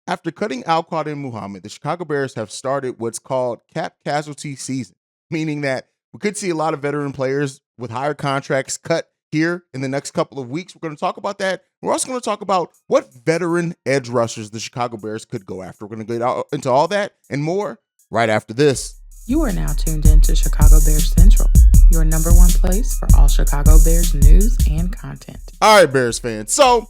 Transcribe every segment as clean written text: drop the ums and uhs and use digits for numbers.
after cutting Alquad and Muhammad, the Chicago Bears have started what's called cap casualty season, meaning that we could see a lot of veteran players with higher contracts cut here in the next couple of weeks. We're going to talk about that. We're also going to talk about what veteran edge rushers the Chicago Bears could go after. We're going to get into all that and more right after this. You are now tuned in to Chicago Bears Central, your number one place for all Chicago Bears news and content. All right, Bears fans. So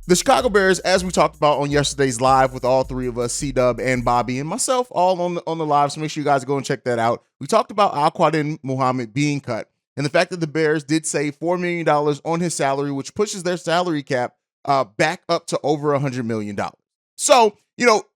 the Chicago Bears, as we talked about on yesterday's live with all three of us, C-Dub and Bobby and myself, all on the live, so make sure you guys go and check that out. We talked about Alquad and Muhammad being cut and the fact that the Bears did save $4 million on his salary, which pushes their salary cap back up to over $100 million. So,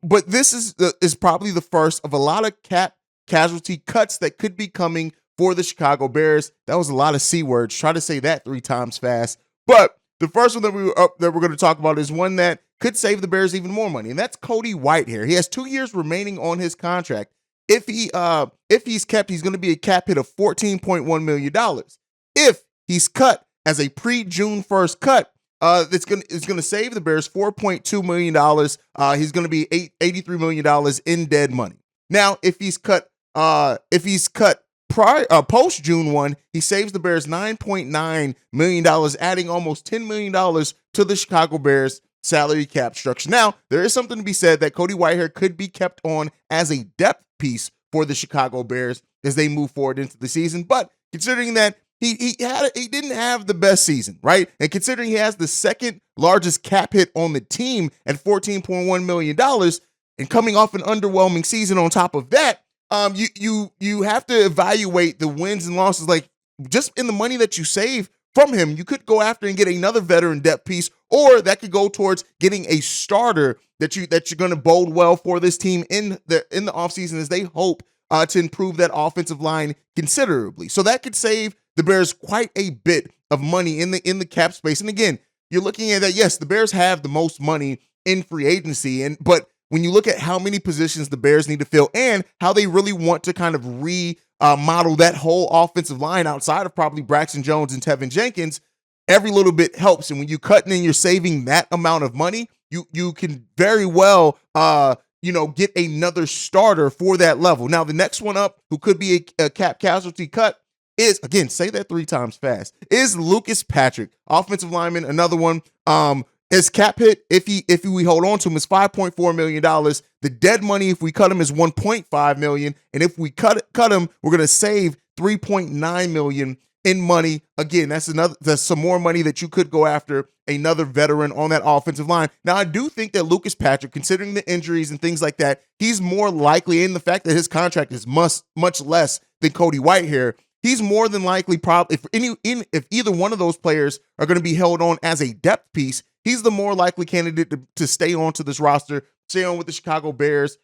but this is probably the first of a lot of cap casualty cuts that could be coming for the Chicago Bears. That was a lot of C words. Try to say that 3 times fast. But the first one that we're going to talk about is one that could save the Bears even more money, and that's Cody Whitehair. He has 2 years remaining on his contract. If he's kept, he's going to be a cap hit of $14.1 million. If he's cut as a pre-June 1st cut, it's going to save the Bears $4.2 million. He's going to be $83 million in dead money. Now, if he's cut post June 1, he saves the Bears $9.9 million, adding almost $10 million to the Chicago Bears salary cap structure. Now, there is something to be said that Cody Whitehair could be kept on as a depth piece for the Chicago Bears as they move forward into the season. But considering that he didn't have the best season, right? And considering he has the second largest cap hit on the team at $14.1 million, and coming off an underwhelming season on top of that, you have to evaluate the wins and losses. Like, just in the money that you save from him, you could go after and get another veteran depth piece, or that could go towards getting a starter that you're going to bode well for this team in the offseason as they hope to improve that offensive line considerably. So that could save the Bears quite a bit of money in the cap space. And again, you're looking at that. Yes, the Bears have the most money in free agency, but when you look at how many positions the Bears need to fill and how they really want to kind of remodel that whole offensive line outside of probably Braxton Jones and Tevin Jenkins, every little bit helps. And when you cut and you're saving that amount of money, you can very well get another starter for that level. Now, the next one up, who could be a cap casualty cut, is, again, say that 3 times fast, is Lucas Patrick, offensive lineman, another one. His cap hit, if we hold on to him, is $5.4 million. The dead money, if we cut him, is $1.5 million. And if we cut him, we're going to save $3.9 million in money. Again, that's some more money that you could go after another veteran on that offensive line. Now, I do think that Lucas Patrick, considering the injuries and things like that, he's more likely, in the fact that his contract is much less than Cody Whitehair, he's more than likely, probably, if either one of those players are going to be held on as a depth piece, he's the more likely candidate to stay on to this roster, stay on with the Chicago Bears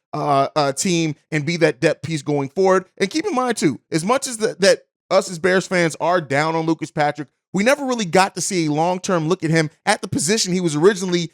team, and be that depth piece going forward. And keep in mind, too, as much as that us as Bears fans are down on Lucas Patrick, we never really got to see a long-term look at him at the position he was originally,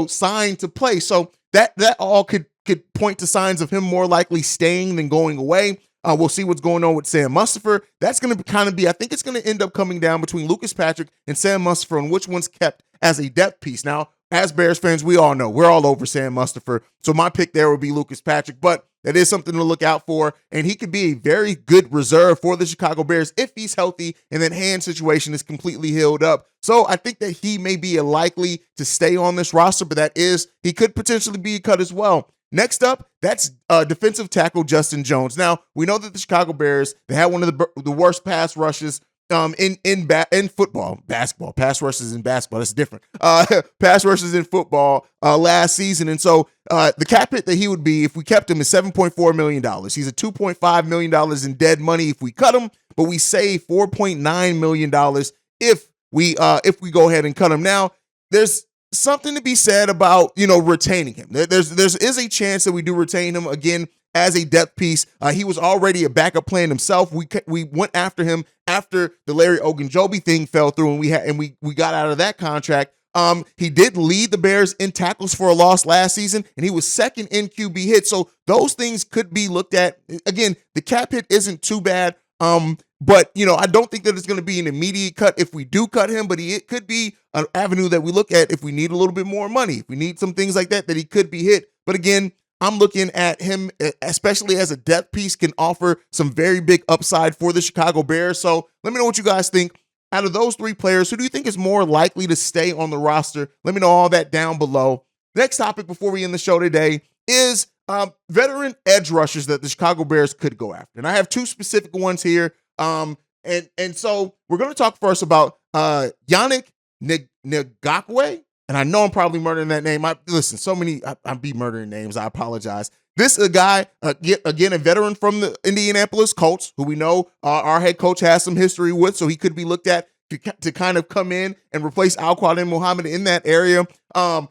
signed to play. So that all could point to signs of him more likely staying than going away. We'll see what's going on with Sam Mustipher. That's going to kind of be, I think it's going to end up coming down between Lucas Patrick and Sam Mustipher on which one's kept as a depth piece. Now, as Bears fans, we all know we're all over Sam Mustipher. So my pick there would be Lucas Patrick, but that is something to look out for. And he could be a very good reserve for the Chicago Bears if he's healthy and that hand situation is completely healed up. So I think that he may be likely to stay on this roster, but he could potentially be cut as well. Next up, that's defensive tackle Justin Jones. Now, we know that the Chicago Bears, they had one of the worst pass rushes in football, basketball. Pass rushes in basketball, that's different. Pass rushes in football last season. And so the cap hit that he would be if we kept him is $7.4 million. He's a $2.5 million in dead money if we cut him, but we save $4.9 million if we go ahead and cut him. Now, there's something to be said about, retaining him. There is a chance that we do retain him again as a depth piece. He was already a backup plan himself. We went after him after the Larry Ogunjobi thing fell through, and we got out of that contract. He did lead the Bears in tackles for a loss last season, and he was second in QB hits. So those things could be looked at. Again, the cap hit isn't too bad. But, I don't think that it's going to be an immediate cut if we do cut him, but it could be an avenue that we look at if we need a little bit more money. If we need some things like that he could be hit But again, I'm looking at him, especially as a depth piece, can offer some very big upside for the Chicago Bears. So let me know what you guys think. Out of those three players, who do you think is more likely to stay on the roster? Let me know all that down below. Next topic before we end the show today is veteran edge rushers that the Chicago Bears could go after. And I have two specific ones here. And so we're going to talk first about Yannick Ngakwe. And I know I'm probably murdering that name. I be murdering names. I apologize. This is a guy, again, a veteran from the Indianapolis Colts, who we know our head coach has some history with, so he could be looked at to kind of come in and replace Al-Quadin Muhammad in that area.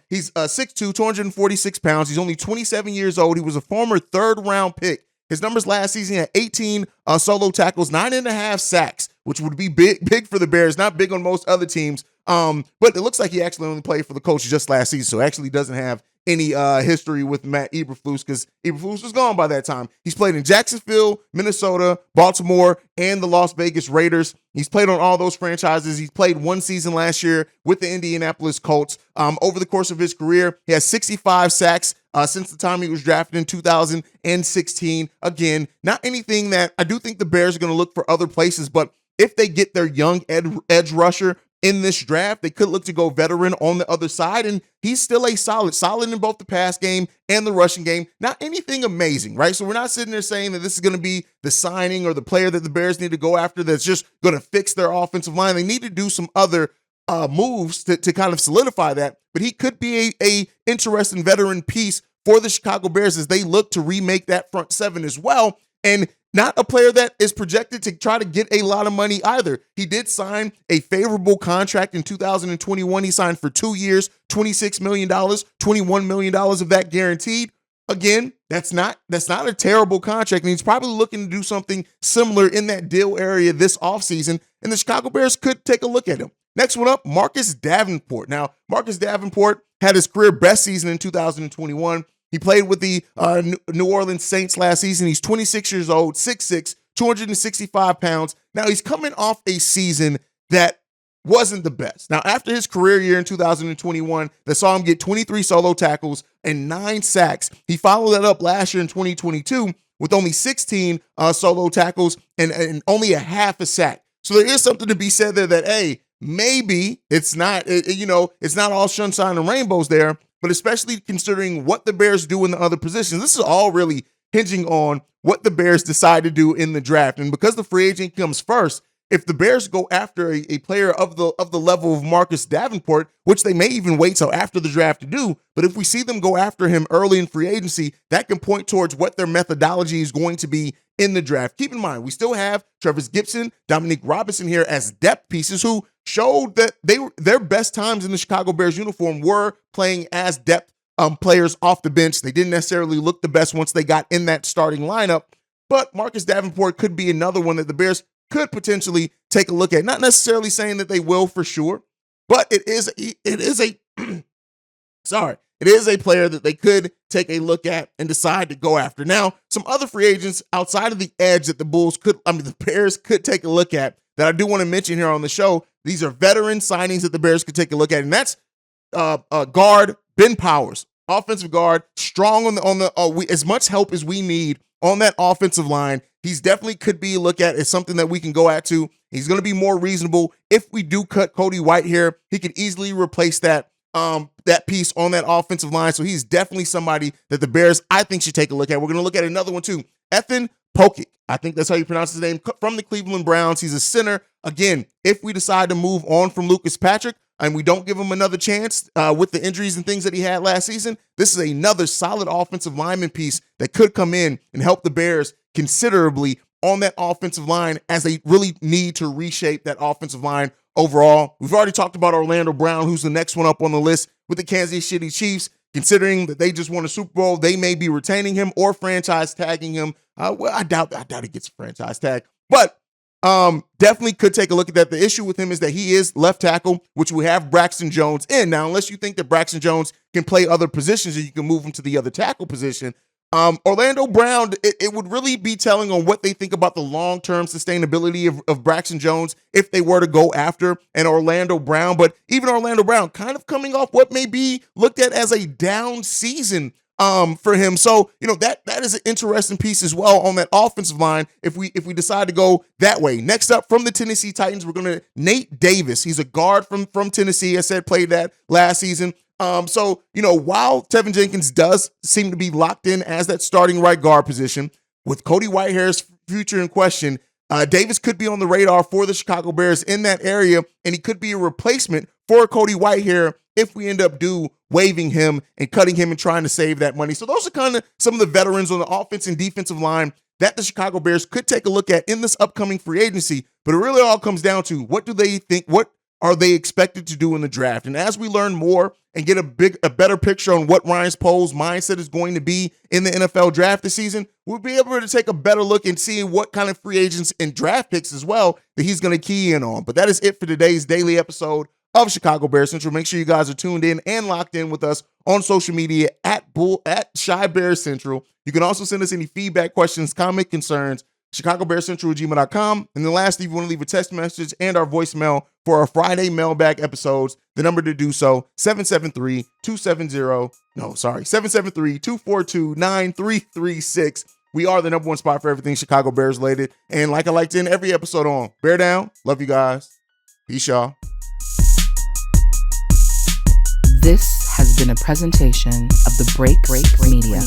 He's 6'2", 246 pounds. He's only 27 years old. He was a former third-round pick. His numbers last season had 18 solo tackles, 9.5 sacks, which would be big for the Bears, not big on most other teams. But it looks like he actually only played for the Colts just last season, so actually doesn't have any history with Matt Eberflus, because Eberflus was gone by that time. He's played in Jacksonville, Minnesota, Baltimore, and the Las Vegas Raiders. He's played on all those franchises. He's played one season last year with the Indianapolis Colts. Over the course of his career, he has 65 sacks since the time he was drafted in 2016. Again, not anything that I do think the Bears are going to look for other places, but if they get their young edge rusher in this draft, they could look to go veteran on the other side, and he's still a solid in both the pass game and the rushing game. Not anything amazing, right? So we're not sitting there saying that this is going to be the signing or the player that the Bears need to go after that's just going to fix their offensive line. They need to do some other moves to kind of solidify that, but he could be a interesting veteran piece for the Chicago Bears as they look to remake that front seven as well. And not a player that is projected to try to get a lot of money either. He did sign a favorable contract in 2021. He signed for 2 years, $26 million, $21 million of that guaranteed. Again, that's not a terrible contract, and he's probably looking to do something similar in that deal area this offseason, and the Chicago Bears could take a look at him. Next one up, Marcus Davenport. Now, Marcus Davenport had his career best season in 2021. He played with the New Orleans Saints last season. He's 26 years old, 6'6", 265 pounds. Now, he's coming off a season that wasn't the best. Now, after his career year in 2021 that saw him get 23 solo tackles and 9 sacks, he followed that up last year in 2022 with only 16 solo tackles and only a half a sack. So there is something to be said there that, hey, maybe it's not, it's not all sunshine and rainbows there, but especially considering what the Bears do in the other positions. This is all really hinging on what the Bears decide to do in the draft. And because the free agent comes first, if the Bears go after a player of the level of Marcus Davenport, which they may even wait till after the draft to do, but if we see them go after him early in free agency, that can point towards what their methodology is going to be in the draft. Keep in mind, we still have Travis Gibson, Dominique Robinson here as depth pieces who showed that their best times in the Chicago Bears uniform were playing as depth players off the bench. They didn't necessarily look the best once they got in that starting lineup, but Marcus Davenport could be another one that the Bears could potentially take a look at. Not necessarily saying that they will for sure, but it is a player that they could take a look at and decide to go after. Now, some other free agents outside of the edge that the Bears could take a look at that I do want to mention here on the show. These are veteran signings that the Bears could take a look at, and that's guard Ben Powers, offensive guard, strong on the as much help as we need on that offensive line. He's definitely could be looked at as something that we can go at to. He's going to be more reasonable. If we do cut Cody Whitehair, he could easily replace that piece on that offensive line. So he's definitely somebody that the Bears, I think, should take a look at. We're going to look at another one too. Ethan Pokic. I think that's how you pronounce his name, from the Cleveland Browns. He's a center. Again, if we decide to move on from Lucas Patrick and we don't give him another chance with the injuries and things that he had last season, this is another solid offensive lineman piece that could come in and help the Bears considerably on that offensive line as they really need to reshape that offensive line overall. We've already talked about Orlando Brown, who's the next one up on the list with the Kansas City Chiefs. Considering that they just won a Super Bowl, they may be retaining him or franchise tagging him. Well, I doubt he gets a franchise tag, but definitely could take a look at that. The issue with him is that he is left tackle, which we have Braxton Jones in. Now, unless you think that Braxton Jones can play other positions and you can move him to the other tackle position, Orlando Brown, it would really be telling on what they think about the long-term sustainability of Braxton Jones if they were to go after an Orlando Brown. But even Orlando Brown kind of coming off what may be looked at as a down season for him. So, that is an interesting piece as well on that offensive line if we decide to go that way. Next up from the Tennessee Titans, we're going to Nate Davis. He's a guard from Tennessee. I said played that last season. So, while Tevin Jenkins does seem to be locked in as that starting right guard position, with Cody Whitehair's future in question, Davis could be on the radar for the Chicago Bears in that area, and he could be a replacement for Cody Whitehair if we end up waiving him and cutting him and trying to save that money. So those are kind of some of the veterans on the offense and defensive line that the Chicago Bears could take a look at in this upcoming free agency. But it really all comes down to what do they think, what are they expected to do in the draft? And as we learn more and get a better picture on what Ryan Poles' mindset is going to be in the NFL draft this season, we'll be able to take a better look and see what kind of free agents and draft picks as well that he's going to key in on. But that is it for today's daily episode of Chicago Bears Central. Make sure you guys are tuned in and locked in with us on social media at Chi Bears Central. You can also send us any feedback, questions, comment, concerns, ChicagoBearsCentral@gmail.com. And then lastly, if you want to leave a text message and our voicemail for our Friday mailbag episodes, the number to do so, 773-242-9336. We are the number one spot for everything Chicago Bears related. And like I like to end every episode on, bear down. Love you guys. Peace, y'all. This has been a presentation of the Break Media.